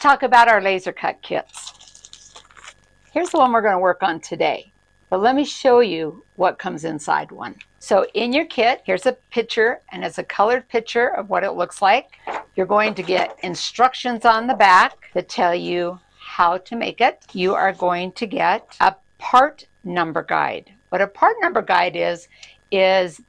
talk about our laser cut kits. Here's the one we're going to work on today. But let me show you what comes inside one. So in your kit, here's a picture, and it's a colored picture of what it looks like. You're going to get instructions on the back that tell you how to make it. You are going to get a part number guide. What a part number guide is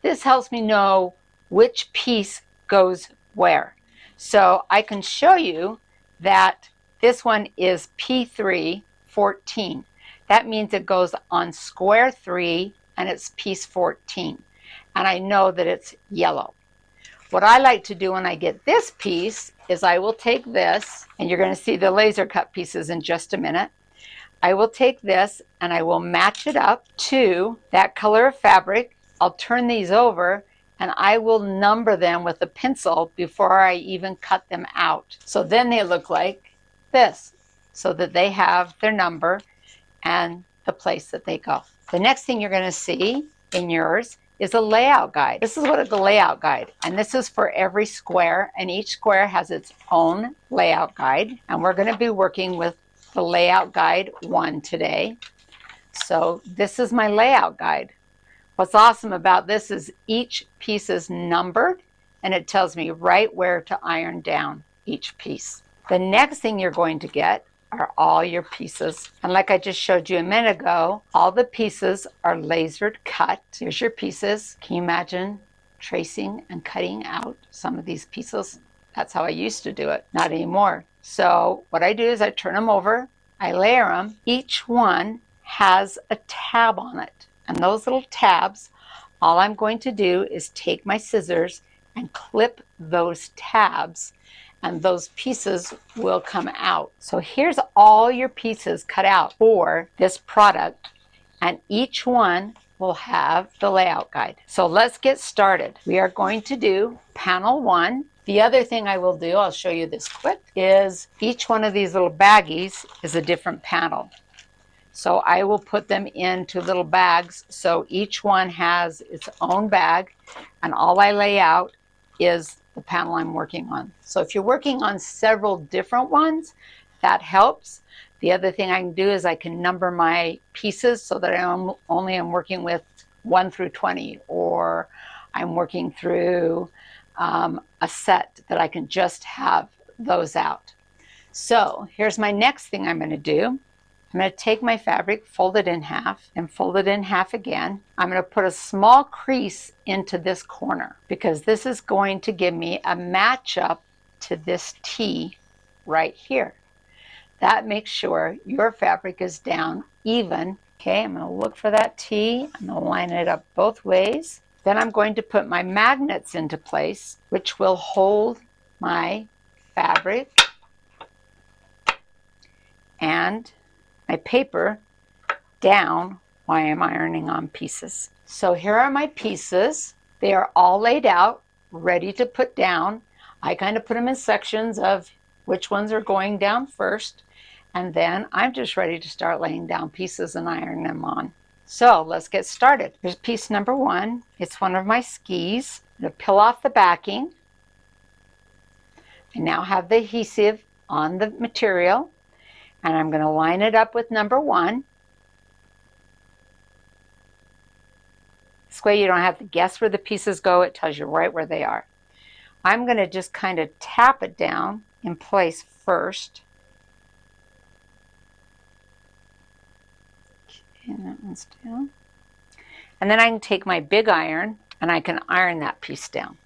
this helps me know which piece goes where. So I can show you that this one is P314. That means it goes on square 3 and it's piece 14. And I know that it's yellow. What I like to do when I get this piece is I will take this, and you're going to see the laser cut pieces in just a minute. I will take this and I will match it up to that color of fabric. I'll turn these over and I will number them with a pencil before I even cut them out. So then they look like this, so that they have their number and the place that they go. The next thing you're going to see in yours is a layout guide. This is what is the layout guide, and this is for every square, and each square has its own layout guide, and we're going to be working with the layout guide 1 today. So this is my layout guide. What's awesome about this is each piece is numbered, and it tells me right where to iron down each piece. The next thing you're going to get are all your pieces. And like I just showed you a minute ago, all the pieces are lasered cut. Here's your pieces. Can you imagine tracing and cutting out some of these pieces? That's how I used to do it. Not anymore. So what I do is I turn them over, I layer them. Each one has a tab on it. And those little tabs, all I'm going to do is take my scissors and clip those tabs, and those pieces will come out. So here's all your pieces cut out for this product, and each one will have the layout guide. So let's get started. We are going to do panel 1. The other thing I will do, I'll show you this quick, is each one of these little baggies is a different panel. So I will put them into little bags, so each one has its own bag, and all I lay out is the panel I'm working on. So if you're working on several different ones, that helps. The other thing I can do is I can number my pieces so that I only am working with 1 through 20, or I'm working through a set that I can just have those out. So here's my next thing I'm going to do. I'm going to take my fabric, fold it in half, and fold it in half again. I'm going to put a small crease into this corner because this is going to give me a matchup to this T right here. That makes sure your fabric is down even. Okay, I'm going to look for that T. I'm going to line it up both ways. Then I'm going to put my magnets into place, which will hold my fabric and my paper down while I'm ironing on pieces. So here are my pieces. They are all laid out, ready to put down. I kind of put them in sections of which ones are going down first, and then I'm just ready to start laying down pieces and iron them on. So let's get started. Here's piece number 1. It's one of my skis. I'm going to peel off the backing. I now have the adhesive on the material, and I'm going to line it up with number 1. This way you don't have to guess where the pieces go. It tells you right where they are. I'm going to just kind of tap it down in place first. Okay, that one's down. And then I can take my big iron and I can iron that piece down.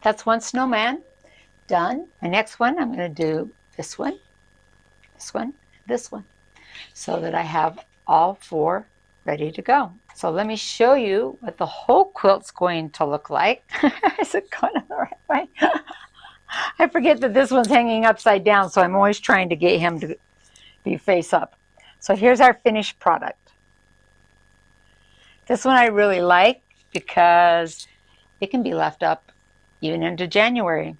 That's one snowman done. My next one, I'm going to do this one, this one, this one, so that I have all 4 ready to go. So let me show you what the whole quilt's going to look like. Is it going the right way? I forget that this one's hanging upside down, so I'm always trying to get him to be face up. So here's our finished product. This one I really like because it can be left up even into January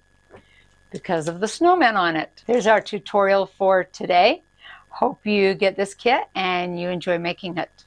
because of the snowman on it. There's our tutorial for today. Hope you get this kit and you enjoy making it.